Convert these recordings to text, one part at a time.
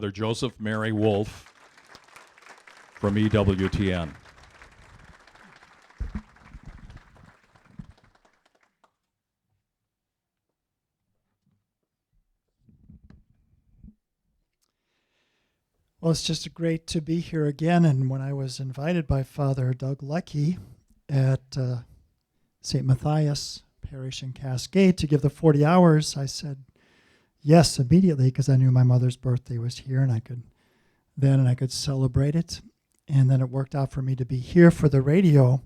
Father Joseph Mary Wolfe from EWTN. Well, it's just great to be here again. And when I was invited by Father Doug Leckie at St. Matthias Parish in Cascade to give the 40 hours, I said yes immediately because I knew my mother's birthday was here and I could celebrate it. And then it worked out for me to be here for the radio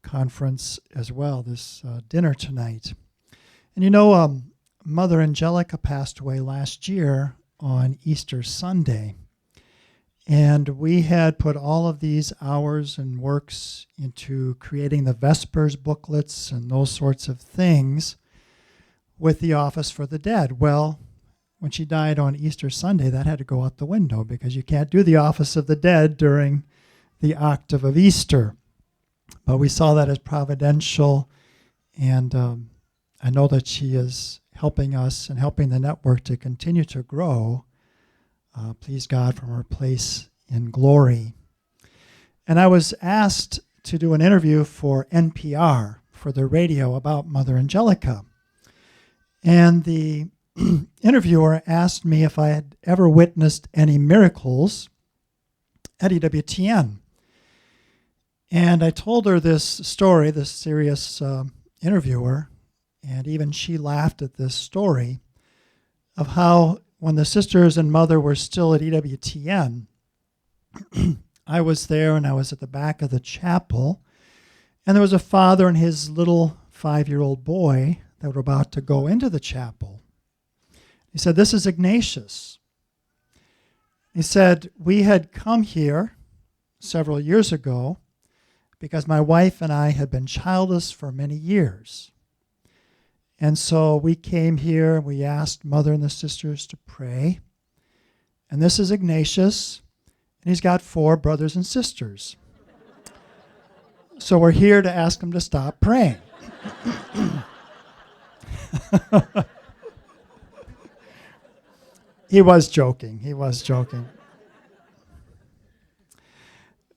conference as well, this dinner tonight. And you know, Mother Angelica passed away last year on Easter Sunday. And we had put all of these hours and works into creating the Vespers booklets and those sorts of things with the Office for the Dead. Well, when she died on Easter Sunday, that had to go out the window because you can't do the Office of the Dead during the octave of Easter. But we saw that as providential, and I know that she is helping us and helping the network to continue to grow. Please God, from her place in glory. And I was asked to do an interview for NPR, for the radio, about Mother Angelica. And the interviewer asked me if I had ever witnessed any miracles at EWTN. And I told her this story, this serious interviewer, and even she laughed at this story of how when the sisters and mother were still at EWTN, I was there and I was at the back of the chapel, and there was a father and his little 5-year-old boy that were about to go into the chapel. He said, "This is Ignatius." He said, "We had come here several years ago because my wife and I had been childless for many years. And so we came here and we asked Mother and the sisters to pray. And this is Ignatius, and he's got 4 brothers and sisters. So we're here to ask him to stop praying." He was joking.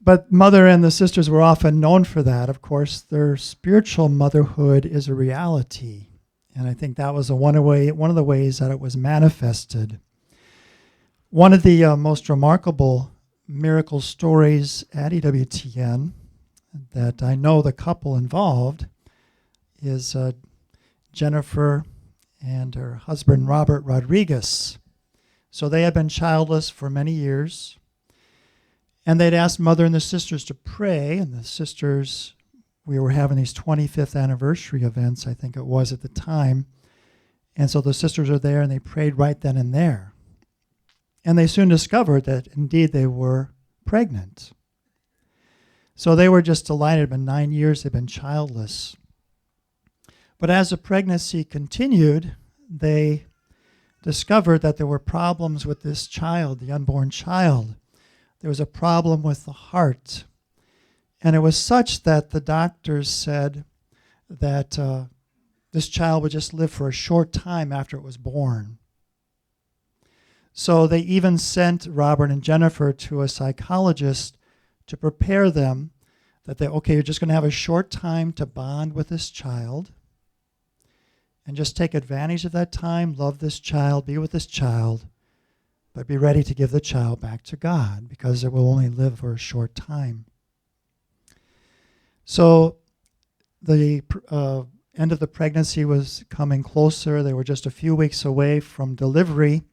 But Mother and the sisters were often known for that. Of course, their spiritual motherhood is a reality. And I think that was one of the ways that it was manifested. One of the most remarkable miracle stories at EWTN that I know the couple involved is Jennifer and her husband, Robert Rodriguez. So they had been childless for many years. And they'd asked Mother and the sisters to pray, and the sisters, we were having these 25th anniversary events, I think it was at the time. And so the sisters are there, and they prayed right then and there. And they soon discovered that indeed they were pregnant. So they were just delighted. It had been 9 years they'd been childless. But as the pregnancy continued, they discovered that there were problems with this child, the unborn child. There was a problem with the heart. And it was such that the doctors said that this child would just live for a short time after it was born. So they even sent Robert and Jennifer to a psychologist to prepare them that you're just going to have a short time to bond with this child and just take advantage of that time, love this child, be with this child, but be ready to give the child back to God because it will only live for a short time. So the end of the pregnancy was coming closer. They were just a few weeks away from delivery.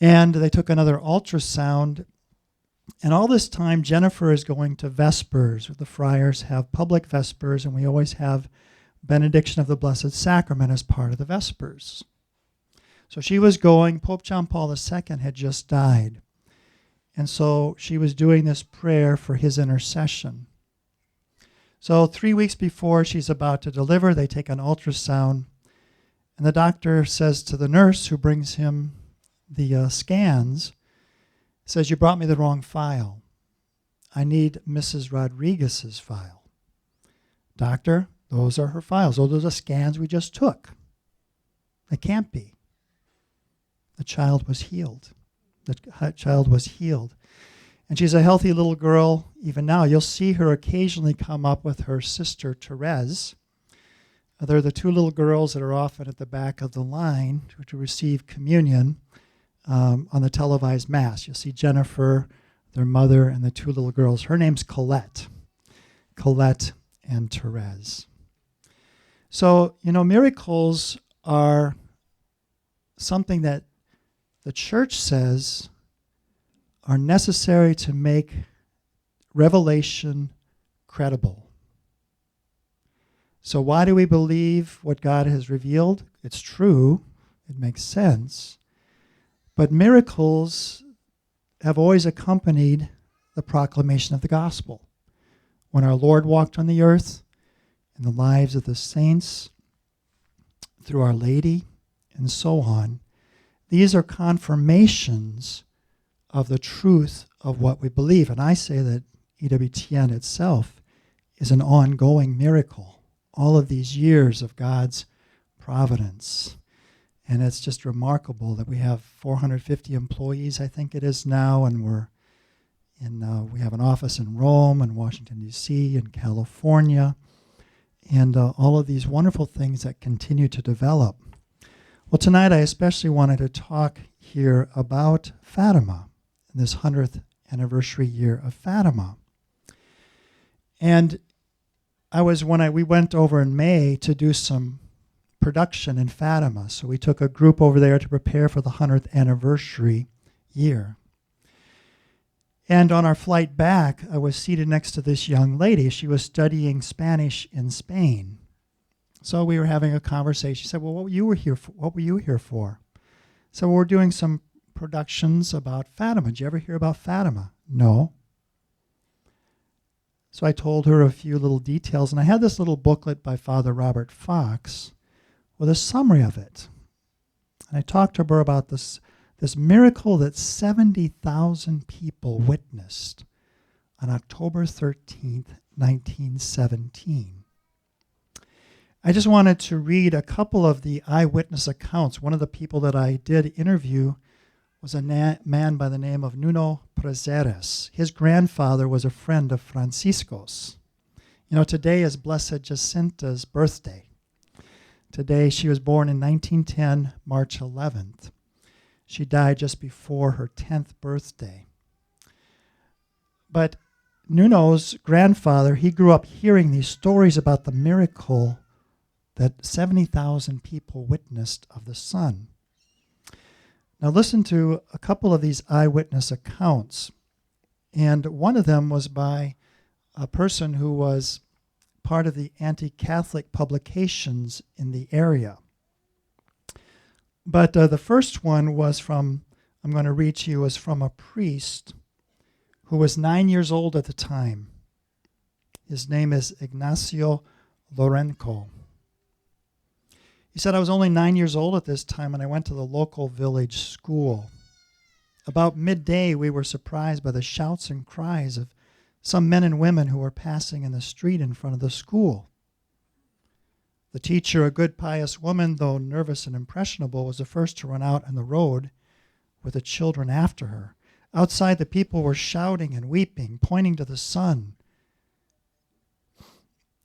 And they took another ultrasound. And all this time, Jennifer is going to Vespers. The friars have public Vespers, and we always have benediction of the Blessed Sacrament as part of the Vespers. So she was going. Pope John Paul II had just died. And so she was doing this prayer for his intercession. So 3 weeks before she's about to deliver, they take an ultrasound. And the doctor says to the nurse who brings him the scans, says, "You brought me the wrong file. I need Mrs. Rodriguez's file." "Doctor, those are her files. Those are the scans we just took." "They can't be." The child was healed. The child was healed. And she's a healthy little girl even now. You'll see her occasionally come up with her sister, Therese. They're the two little girls that are often at the back of the line to receive communion on the televised Mass. You'll see Jennifer, their mother, and the two little girls. Her name's Colette. Colette and Therese. So, miracles are something that the church says are necessary to make revelation credible. So why do we believe what God has revealed? It's true. It makes sense. But miracles have always accompanied the proclamation of the gospel. When our Lord walked on the earth, in the lives of the saints, through Our Lady, and so on, these are confirmations of the truth of what we believe. And I say that EWTN itself is an ongoing miracle. All of these years of God's providence. And it's just remarkable that we have 450 employees, I think it is now, and we have an office in Rome and Washington, D.C., and California, and all of these wonderful things that continue to develop. Well, tonight I especially wanted to talk here about Fatima, this 100th anniversary year of Fatima. And we went over in May to do some production in Fatima. So we took a group over there to prepare for the 100th anniversary year. And on our flight back, I was seated next to this young lady. She was studying Spanish in Spain. So we were having a conversation. She said, well, what were you here for? So we're doing some productions about Fatima. Did you ever hear about Fatima? No. So I told her a few little details, and I had this little booklet by Father Robert Fox with a summary of it. And I talked to her about this miracle that 70,000 people witnessed on October 13th, 1917. I just wanted to read a couple of the eyewitness accounts. One of the people that I did interview was a man by the name of Nuno Prazeres. His grandfather was a friend of Francisco's. Today is Blessed Jacinta's birthday. Today, she was born in 1910, March 11th. She died just before her 10th birthday. But Nuno's grandfather, he grew up hearing these stories about the miracle that 70,000 people witnessed of the sun. Now listen to a couple of these eyewitness accounts. And one of them was by a person who was part of the anti-Catholic publications in the area. But the first one was I'm going to read to you, is from a priest who was 9 years old at the time. His name is Ignacio Lorenco. He said, I was only 9 years old at this time, and I went to the local village school. About midday, we were surprised by the shouts and cries of some men and women who were passing in the street in front of the school. The teacher, a good pious woman, though nervous and impressionable, was the first to run out on the road with the children after her. Outside, the people were shouting and weeping, pointing to the sun.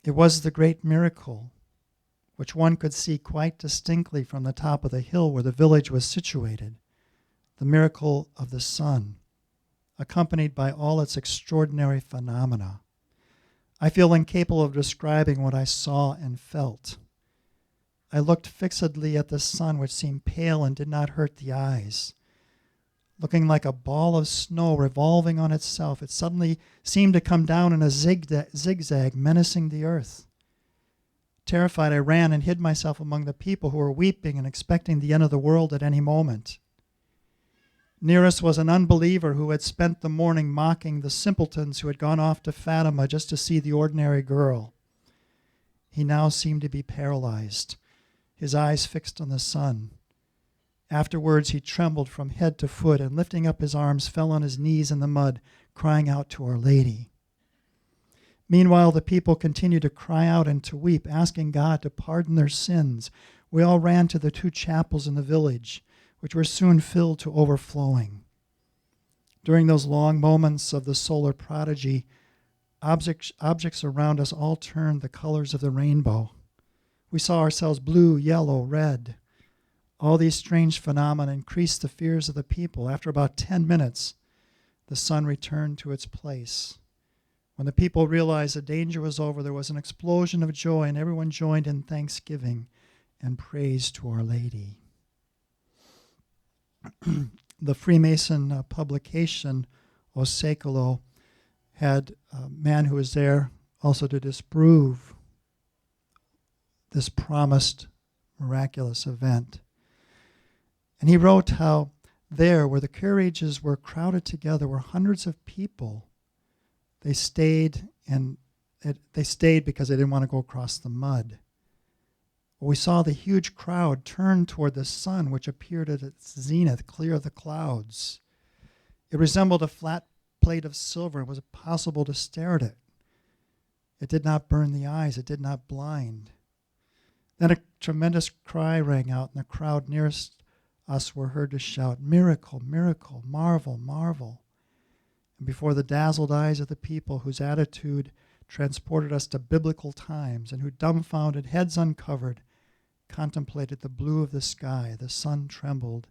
It was the great miracle, which one could see quite distinctly from the top of the hill where the village was situated, the miracle of the sun, accompanied by all its extraordinary phenomena. I feel incapable of describing what I saw and felt. I looked fixedly at the sun, which seemed pale and did not hurt the eyes. Looking like a ball of snow revolving on itself, it suddenly seemed to come down in a zigzag, menacing the earth. Terrified, I ran and hid myself among the people who were weeping and expecting the end of the world at any moment. Near us was an unbeliever who had spent the morning mocking the simpletons who had gone off to Fatima just to see the ordinary girl. He now seemed to be paralyzed, his eyes fixed on the sun. Afterwards, he trembled from head to foot and, lifting up his arms, fell on his knees in the mud, crying out to Our Lady. Meanwhile, the people continued to cry out and to weep, asking God to pardon their sins. We all ran to the two chapels in the village, which were soon filled to overflowing. During those long moments of the solar prodigy, objects around us all turned the colors of the rainbow. We saw ourselves blue, yellow, red. All these strange phenomena increased the fears of the people. After about 10 minutes, the sun returned to its place. When the people realized the danger was over, there was an explosion of joy, and everyone joined in thanksgiving and praise to Our Lady. The Freemason publication, O Secolo, had a man who was there also to disprove this promised miraculous event. And he wrote how there, where the carriages were crowded together, were hundreds of people. They stayed because they didn't want to go across the mud. We saw the huge crowd turn toward the sun, which appeared at its zenith, clear of the clouds. It resembled a flat plate of silver. It was impossible to stare at it. It did not burn the eyes. It did not blind. Then a tremendous cry rang out, and the crowd nearest us were heard to shout, "Miracle, miracle, marvel, marvel." And before the dazzled eyes of the people, whose attitude transported us to biblical times, and who, dumbfounded, heads uncovered, contemplated the blue of the sky, the sun trembled.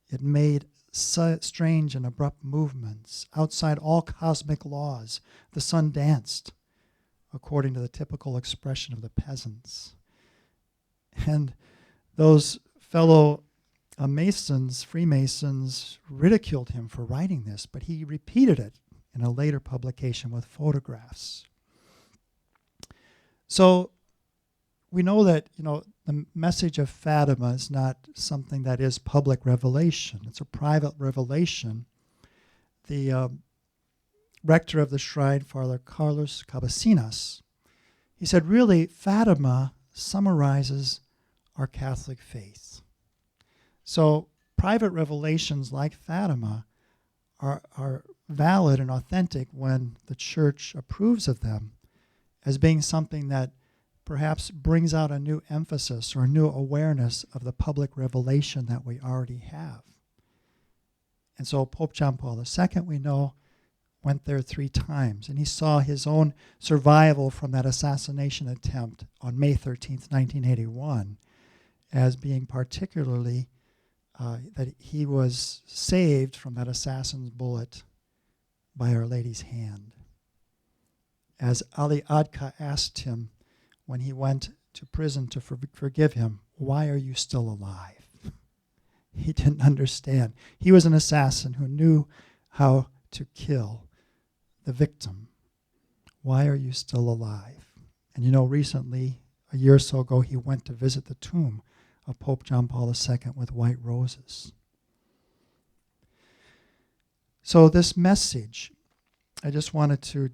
It made strange and abrupt movements. Outside all cosmic laws, the sun danced, according to the typical expression of the peasants. And those fellow Freemasons, ridiculed him for writing this, but he repeated it in a later publication with photographs. So we know that, the message of Fatima is not something that is public revelation. It's a private revelation. The rector of the shrine, Father Carlos Cabasinas, he said, really, Fatima summarizes our Catholic faith. So private revelations like Fatima are valid and authentic when the Church approves of them as being something that perhaps brings out a new emphasis or a new awareness of the public revelation that we already have. And so Pope John Paul II, we know, went there 3 times, and he saw his own survival from that assassination attempt on May 13th, 1981, as being particularly that he was saved from that assassin's bullet by Our Lady's hand. As Ali Adka asked him when he went to prison to forgive him, "Why are you still alive?" He didn't understand. He was an assassin who knew how to kill the victim. Why are you still alive? And recently, a year or so ago, he went to visit the tomb of Pope John Paul II with white roses. So this message, I just wanted to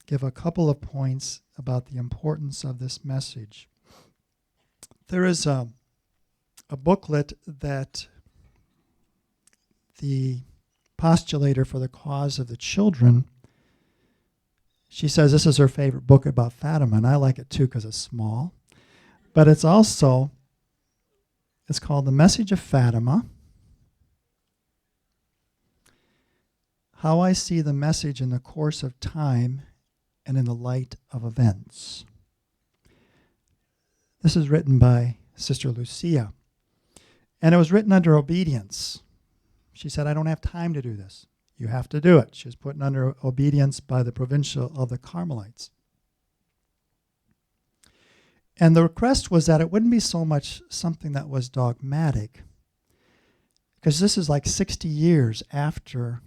give a couple of points about the importance of this message. There is a booklet that the postulator for the cause of the children, she says this is her favorite book about Fatima, and I like it too because it's small. But it's called The Message of Fatima, How I See the Message in the Course of Time and in the Light of Events. This is written by Sister Lucia, and it was written under obedience. She said, I don't have time to do this. You have to do it. She was put under obedience by the Provincial of the Carmelites. And the request was that it wouldn't be so much something that was dogmatic, because this is like 60 years after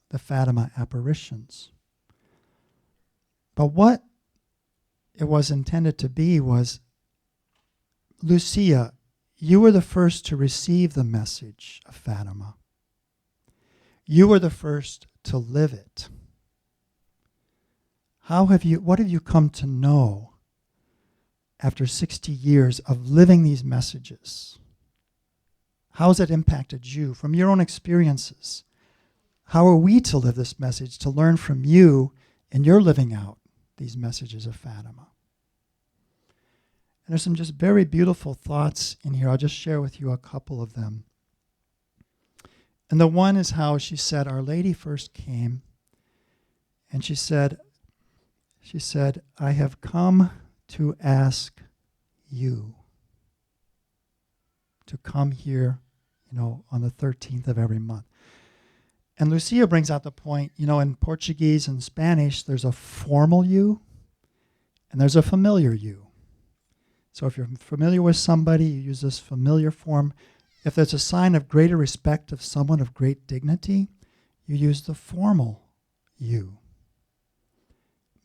the Fatima apparitions. But what it was intended to be was, Lucia, you were the first to receive the message of Fatima. You were the first to live it. What have you come to know after 60 years of living these messages? How has it impacted you from your own experiences? How are we to live this message, to learn from you in your living out these messages of Fatima? And there's some just very beautiful thoughts in here. I'll just share with you a couple of them. And the one is how she said, Our Lady first came, and she said, I have come to ask you to come here, on the 13th of every month. And Lucia brings out the point, in Portuguese and Spanish, there's a formal you and there's a familiar you. So if you're familiar with somebody, you use this familiar form. If there's a sign of greater respect of someone of great dignity, you use the formal you.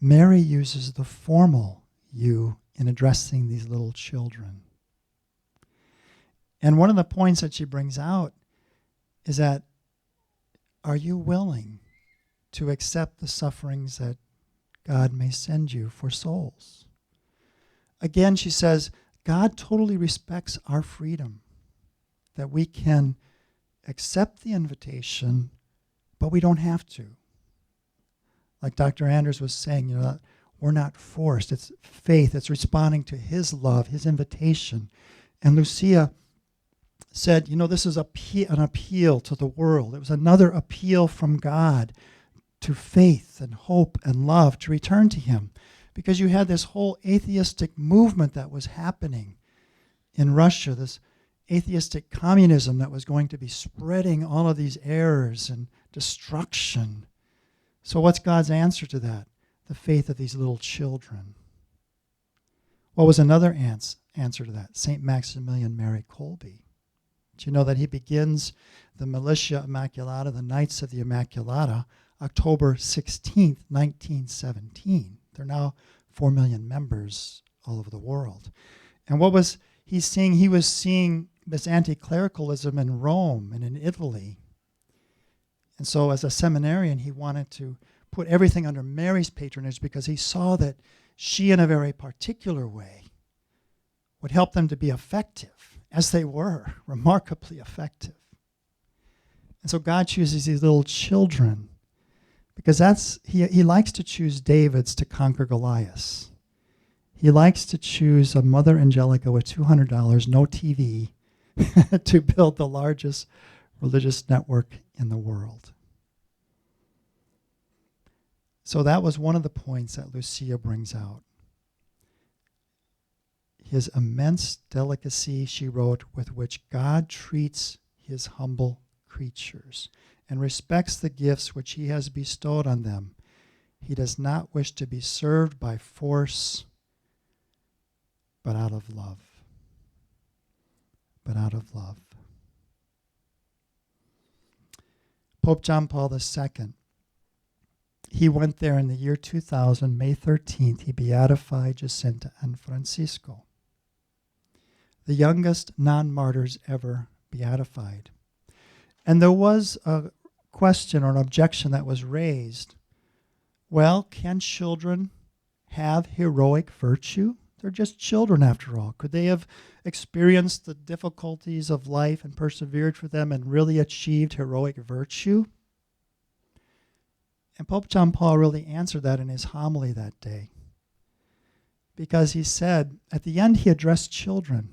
Mary uses the formal you in addressing these little children. And one of the points that she brings out is that, are you willing to accept the sufferings that God may send you for souls? Again, she says, God totally respects our freedom, that we can accept the invitation, but we don't have to. Like Dr. Anders was saying, we're not forced. It's faith. It's responding to his love, his invitation. And Lucia said, this is an appeal to the world. It was another appeal from God to faith and hope and love to return to him. Because you had this whole atheistic movement that was happening in Russia, this atheistic communism that was going to be spreading all of these errors and destruction. So what's God's answer to that? The faith of these little children. What was another answer to that? St. Maximilian Mary Kolbe. Do you know that he begins the Militia Immaculata, the Knights of the Immaculata, October 16th, 1917. They're now 4 million members all over the world. And what was he seeing? He was seeing this anti-clericalism in Rome and in Italy. And so as a seminarian, he wanted to put everything under Mary's patronage because he saw that she, in a very particular way, would help them to be effective, as they were, remarkably effective. And so God chooses these little children because he likes to choose Davids to conquer Goliaths. He likes to choose a Mother Angelica with $200, no TV, to build the largest religious network in the world. So that was one of the points that Lucia brings out. His immense delicacy, she wrote, with which God treats his humble creatures and respects the gifts which he has bestowed on them. He does not wish to be served by force, but out of love. But out of love. Pope John Paul II, he went there in the year 2000, May 13th, he beatified Jacinta and Francisco, the youngest non-martyrs ever beatified. And there was a question or an objection that was raised. Well, can children have heroic virtue? They're just children after all. Could they have experienced the difficulties of life and persevered for them and really achieved heroic virtue? And Pope John Paul really answered that in his homily that day. Because he said, at the end he addressed children.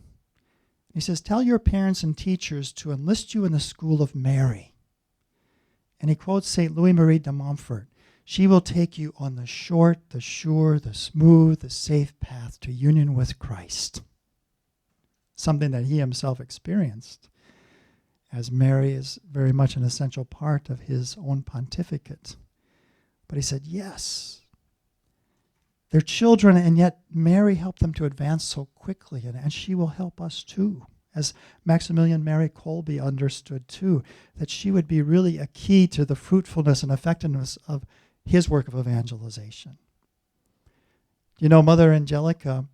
He says, tell your parents and teachers to enlist you in the school of Mary. And he quotes St. Louis Marie de Montfort. She will take you on the short, the sure, the smooth, the safe path to union with Christ. Something that he himself experienced, as Mary is very much an essential part of his own pontificate. But he said, yes, they're children, and yet Mary helped them to advance so quickly, and she will help us too, as Maximilian Mary Kolbe understood too, that she would be really a key to the fruitfulness and effectiveness of his work of evangelization. You know, Mother Angelica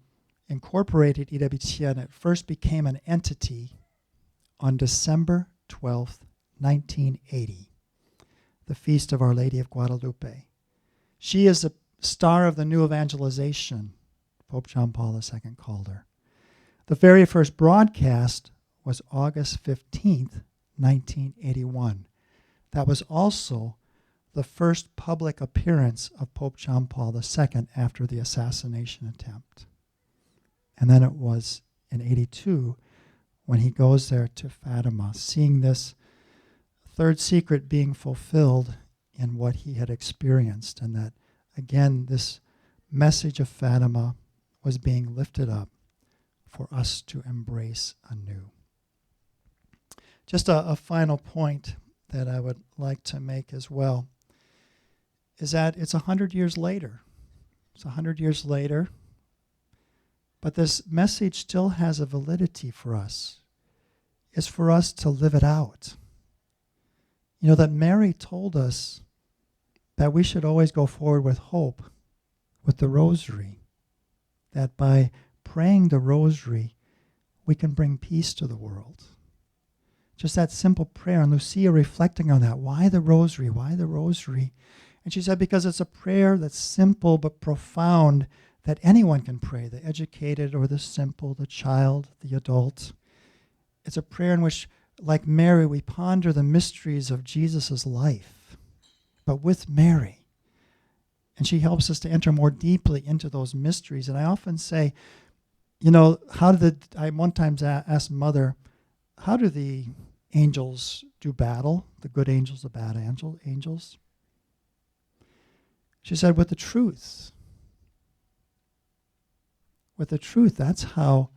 incorporated EWTN. It first became an entity on December 12th, 1980, the feast of Our Lady of Guadalupe. She is the star of the new evangelization, Pope John Paul II called her. The very first broadcast was August 15th, 1981. That was also the first public appearance of Pope John Paul II after the assassination attempt. And then it was in 82 when he goes there to Fatima, seeing this third secret being fulfilled in what he had experienced, and that, again, this message of Fatima was being lifted up for us to embrace anew. Just a final point that I would like to make as well is that it's 100 years later. It's 100 years later, but this message still has a validity for us. It's for us to live it out. You know, that Mary told us that we should always go forward with hope, with the rosary, that by praying the rosary, we can bring peace to the world. Just that simple prayer, and Lucia reflecting on that. Why the rosary? Why the rosary? And she said, because it's a prayer that's simple but profound, that anyone can pray, the educated or the simple, the child, the adult. It's a prayer in which, like Mary, we ponder the mysteries of Jesus' life, but with Mary. And she helps us to enter more deeply into those mysteries. And I often say, you know, I one time asked Mother, how do the angels do battle? The good angels, the bad angels? She said, with the truth. With the truth, that's how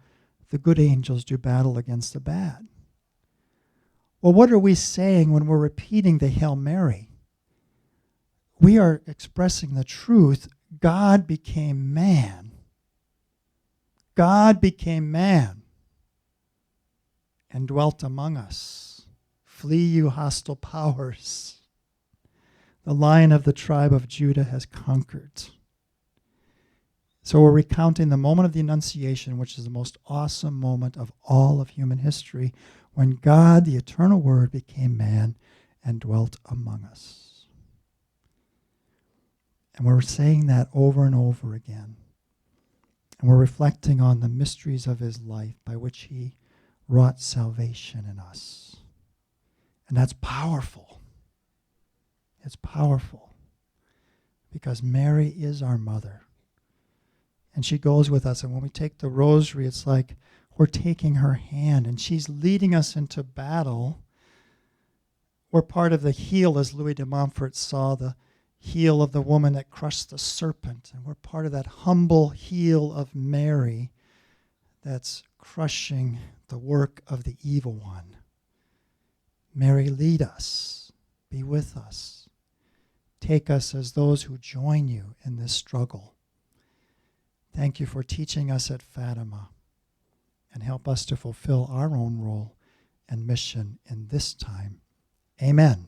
the good angels do battle against the bad. Well, what are we saying when we're repeating the Hail Mary? We are expressing the truth. God became man. God became man and dwelt among us. Flee, you hostile powers. The Lion of the tribe of Judah has conquered. So we're recounting the moment of the Annunciation, which is the most awesome moment of all of human history, when God, the eternal Word, became man and dwelt among us. And we're saying that over and over again. And we're reflecting on the mysteries of his life by which he wrought salvation in us. And that's powerful. It's powerful because Mary is our mother. And she goes with us. And when we take the rosary, it's like we're taking her hand and she's leading us into battle. We're part of the heel, as Louis de Montfort saw, the heel of the woman that crushed the serpent. And we're part of that humble heel of Mary that's crushing the work of the evil one. Mary, lead us. Be with us. Take us as those who join you in this struggle. Thank you for teaching us at Fatima, and help us to fulfill our own role and mission in this time. Amen.